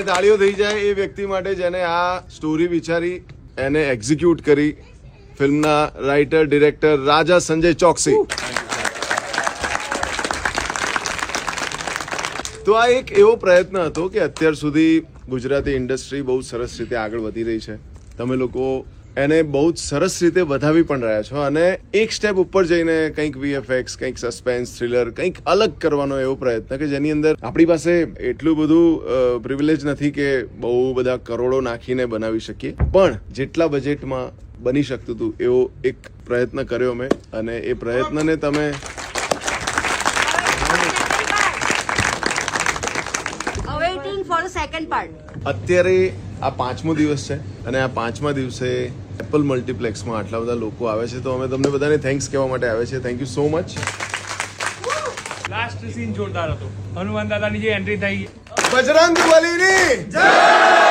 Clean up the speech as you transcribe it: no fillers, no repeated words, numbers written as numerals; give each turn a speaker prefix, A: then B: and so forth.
A: તાળીઓ થઈ જાય એ વ્યક્તિ માટે જેને આ સ્ટોરી વિચારી, એને એક્ઝિક્યુટ કરી, ફિલ્મના રાઇટર ડિરેક્ટર રાજા સંજય ચોકસી. તો આ એક એવો પ્રયત્ન હતો કે અત્યાર સુધી ગુજરાતી ઇન્ડસ્ટ્રી બહુ સરસ રીતે આગળ વધી રહી છે. તમે લોકો એને બહુ જ સરસ રીતે વધાવી પણ રહ્યા છો અને એક સ્ટેપ ઉપર જઈને કંઈક VFX, કંઈક સસ્પેન્સ, થ્રિલર, કંઈક અલગ કરવાનો એવો પ્રયત્ન કે જેની અંદર આપણી પાસે એટલું બધું પ્રિવિલેજ નથી કે બહુ બધા કરોડો નાખીને બનાવી શકીએ, પણ જેટલા બજેટમાં બની શકતું હતું એવો એક પ્રયત્ન કર્યો મેં અને એ પ્રયત્નને તમે
B: Awaiting for the second part.
A: અત્યારે આ 5મો દિવસ છે અને આ 5મા દિવસે એપલ મલ્ટીપ્લેક્સમાં આટલા બધા લોકો આવે છે, તો અમે તમને બધાને થેન્ક્સ કહેવા માટે આવે છે. Thank you so much.
C: Last scene જોરદાર હતો. હનુમાન દાદાની જે એન્ટ્રી થઈ,
A: બજરંગ બલીની જય.